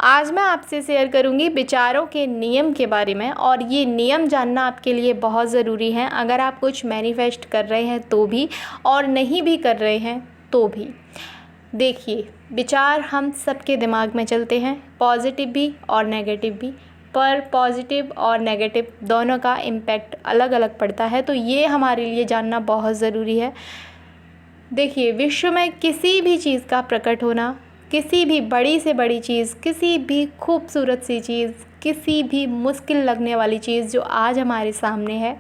आज मैं आपसे शेयर करूंगी विचारों के नियम के बारे में। और ये नियम जानना आपके लिए बहुत ज़रूरी है, अगर आप कुछ मैनिफेस्ट कर रहे हैं तो भी, और नहीं भी कर रहे हैं तो भी। देखिए, विचार हम सबके दिमाग में चलते हैं, पॉजिटिव भी और नेगेटिव भी। पर पॉजिटिव और नेगेटिव दोनों का इम्पैक्ट अलग अलग पड़ता है, तो ये हमारे लिए जानना बहुत ज़रूरी है। देखिए, विश्व में किसी भी चीज़ का प्रकट होना, किसी भी बड़ी से बड़ी चीज़, किसी भी खूबसूरत सी चीज़, किसी भी मुश्किल लगने वाली चीज़ जो आज हमारे सामने है,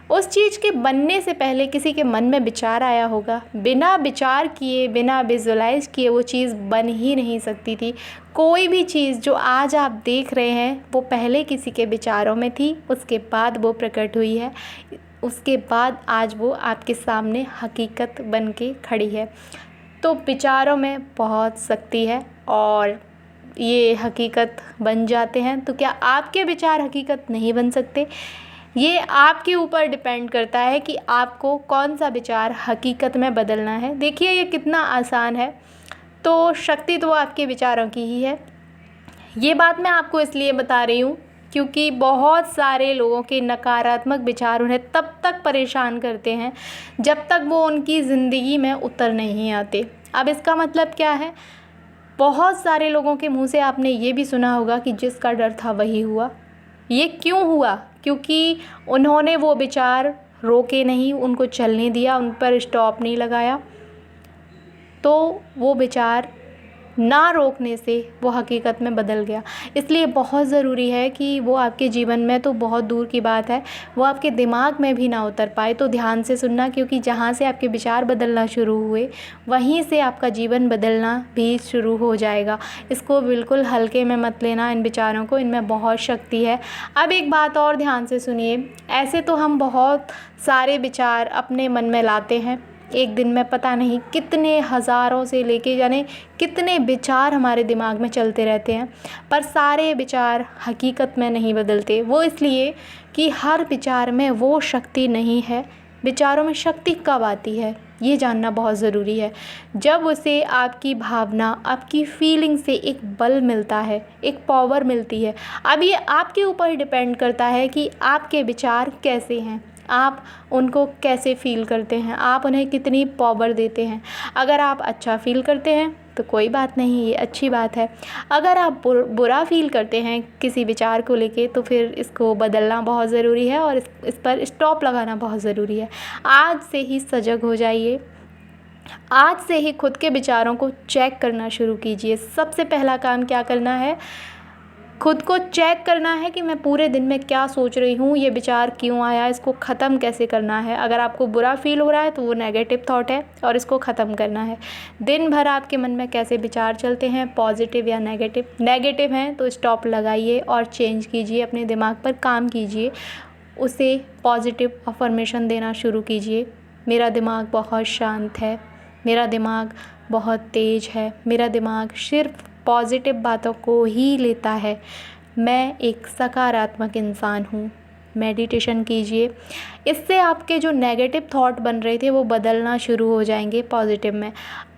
उस चीज़ के बनने से पहले किसी के मन में विचार आया होगा। बिना विचार किए, बिना विजुलाइज किए वो चीज़ बन ही नहीं सकती थी। कोई भी चीज़ जो आज आप देख रहे हैं वो पहले किसी के विचारों में थी, उसके बाद वो प्रकट हुई है, उसके बाद आज वो आपके सामने हकीकत बन के खड़ी है। तो विचारों में बहुत शक्ति है और ये हकीकत बन जाते हैं। तो क्या आपके विचार हकीकत नहीं बन सकते? ये आपके ऊपर डिपेंड करता है कि आपको कौन सा विचार हकीकत में बदलना है। देखिए, ये कितना आसान है। तो शक्ति तो आपके विचारों की ही है। ये बात मैं आपको इसलिए बता रही हूँ क्योंकि बहुत सारे लोगों के नकारात्मक विचार उन्हें तब तक परेशान करते हैं जब तक वो उनकी ज़िंदगी में उतर नहीं आते। अब इसका मतलब क्या है? बहुत सारे लोगों के मुंह से आपने ये भी सुना होगा कि जिसका डर था वही हुआ। ये क्यों हुआ? क्योंकि उन्होंने वो विचार रोके नहीं, उनको चलने दिया, उन पर स्टॉप नहीं लगाया। तो वो विचार ना रोकने से वो हकीकत में बदल गया। इसलिए बहुत ज़रूरी है कि वो आपके जीवन में, तो बहुत दूर की बात है, वो आपके दिमाग में भी ना उतर पाए। तो ध्यान से सुनना, क्योंकि जहाँ से आपके विचार बदलना शुरू हुए वहीं से आपका जीवन बदलना भी शुरू हो जाएगा। इसको बिल्कुल हल्के में मत लेना, इन विचारों को, इनमें बहुत शक्ति है। अब एक बात और ध्यान से सुनिए। ऐसे तो हम बहुत सारे विचार अपने मन में लाते हैं, एक दिन में पता नहीं कितने हज़ारों से लेके जाने कितने विचार हमारे दिमाग में चलते रहते हैं, पर सारे विचार हकीकत में नहीं बदलते। वो इसलिए कि हर विचार में वो शक्ति नहीं है। विचारों में शक्ति कब आती है ये जानना बहुत ज़रूरी है। जब उसे आपकी भावना, आपकी फीलिंग से एक बल मिलता है, एक पावर मिलती है। अब ये आपके ऊपर डिपेंड करता है कि आपके विचार कैसे हैं, आप उनको कैसे फ़ील करते हैं, आप उन्हें कितनी पावर देते हैं। अगर आप अच्छा फ़ील करते हैं तो कोई बात नहीं, ये अच्छी बात है। अगर आप बुरा फ़ील करते हैं किसी विचार को लेके, तो फिर इसको बदलना बहुत ज़रूरी है और इस पर स्टॉप लगाना बहुत ज़रूरी है। आज से ही सजग हो जाइए, आज से ही खुद के विचारों को चेक करना शुरू कीजिए। सबसे पहला काम क्या करना है? खुद को चेक करना है कि मैं पूरे दिन में क्या सोच रही हूँ, ये विचार क्यों आया, इसको ख़त्म कैसे करना है। अगर आपको बुरा फील हो रहा है तो वो नेगेटिव थॉट है और इसको ख़त्म करना है। दिन भर आपके मन में कैसे विचार चलते हैं, पॉजिटिव या नेगेटिव? नेगेटिव हैं तो स्टॉप लगाइए और चेंज कीजिए, अपने दिमाग पर काम कीजिए, उसे पॉजिटिव अफर्मेशन देना शुरू कीजिए। मेरा दिमाग बहुत शांत है, मेरा दिमाग बहुत तेज़ है, मेरा दिमाग सिर्फ पॉजिटिव बातों को ही लेता है, मैं एक सकारात्मक इंसान हूँ। मेडिटेशन कीजिए, इससे आपके जो नेगेटिव थॉट बन रहे थे वो बदलना शुरू हो जाएंगे पॉजिटिव में।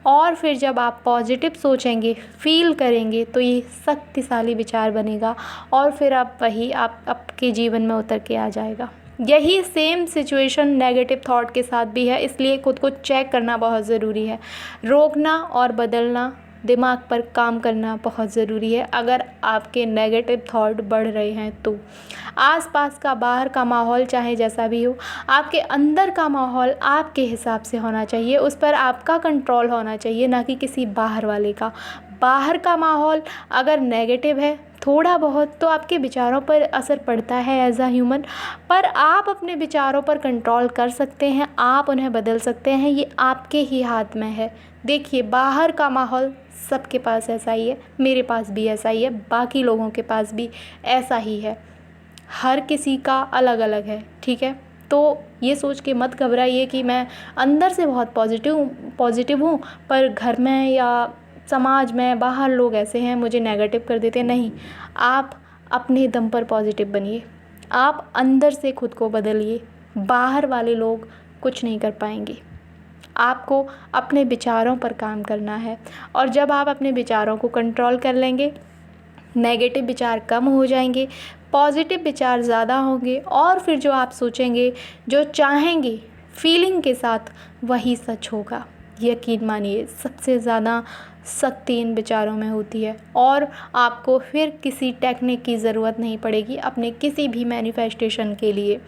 और फिर जब आप पॉजिटिव सोचेंगे, फील करेंगे, तो ये शक्तिशाली विचार बनेगा और फिर आप वही आपके जीवन में उतर के आ जाएगा। यही सेम सिचुएशन नेगेटिव थॉट के साथ भी है, इसलिए खुद को चेक करना बहुत ज़रूरी है। रोकना और बदलना, दिमाग पर काम करना बहुत ज़रूरी है। अगर आपके नेगेटिव थॉट बढ़ रहे हैं तो आसपास का, बाहर का माहौल चाहे जैसा भी हो, आपके अंदर का माहौल आपके हिसाब से होना चाहिए, उस पर आपका कंट्रोल होना चाहिए, ना कि किसी बाहर वाले का। बाहर का माहौल अगर नेगेटिव है थोड़ा बहुत, तो आपके विचारों पर असर पड़ता है एज अ ह्यूमन, पर आप अपने विचारों पर कंट्रोल कर सकते हैं, आप उन्हें बदल सकते हैं, ये आपके ही हाथ में है। देखिए, बाहर का माहौल सबके पास ऐसा ही है, मेरे पास भी ऐसा ही है, बाकी लोगों के पास भी ऐसा ही है, हर किसी का अलग अलग है, ठीक है? तो ये सोच के मत घबराइए कि मैं अंदर से बहुत पॉजिटिव हूँ पर घर में या समाज में, बाहर लोग ऐसे हैं, मुझे नेगेटिव कर देते। नहीं, आप अपने दम पर पॉजिटिव बनिए, आप अंदर से खुद को बदलिए, बाहर वाले लोग कुछ नहीं कर पाएंगे। आपको अपने विचारों पर काम करना है, और जब आप अपने विचारों को कंट्रोल कर लेंगे नेगेटिव विचार कम हो जाएंगे, पॉजिटिव विचार ज़्यादा होंगे और फिर जो आप सोचेंगे, जो चाहेंगे फीलिंग के साथ, वही सच होगा। यकीन मानिए, सबसे ज़्यादा शक्ति इन विचारों में होती है और आपको फिर किसी टेक्निक की ज़रूरत नहीं पड़ेगी अपने किसी भी मैनिफेस्टेशन के लिए।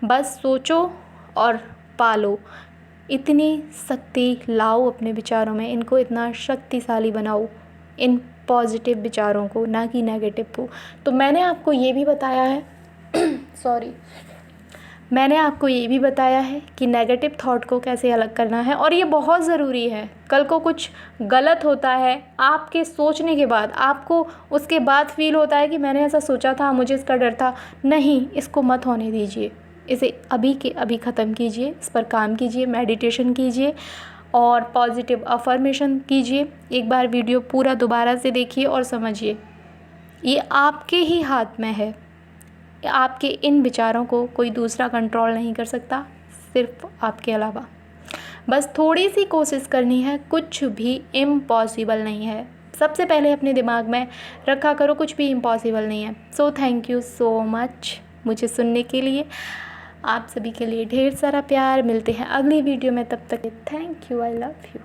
बस सोचो और पालो। इतनी शक्ति लाओ अपने विचारों में, इनको इतना शक्तिशाली बनाओ, इन पॉजिटिव विचारों को, ना कि नेगेटिव को। तो मैंने आपको ये भी बताया है मैंने आपको ये भी बताया है कि नेगेटिव थॉट को कैसे अलग करना है, और ये बहुत ज़रूरी है। कल को कुछ गलत होता है, आपके सोचने के बाद आपको उसके बाद फील होता है कि मैंने ऐसा सोचा था, मुझे इसका डर था। नहीं, इसको मत होने दीजिए, इसे अभी के अभी ख़त्म कीजिए, इस पर काम कीजिए, मेडिटेशन कीजिए और पॉजिटिव अफर्मेशन कीजिए। एक बार वीडियो पूरा दोबारा से देखिए और समझिए, ये आपके ही हाथ में है। आपके इन विचारों को कोई दूसरा कंट्रोल नहीं कर सकता, सिर्फ आपके अलावा। बस थोड़ी सी कोशिश करनी है, कुछ भी इम्पॉसिबल नहीं है। सबसे पहले अपने दिमाग में रखा करो, कुछ भी इम्पॉसिबल नहीं है। So thank you so much मुझे सुनने के लिए। आप सभी के लिए ढेर सारा प्यार। मिलते हैं अगली वीडियो में, तब तक thank you, I love you.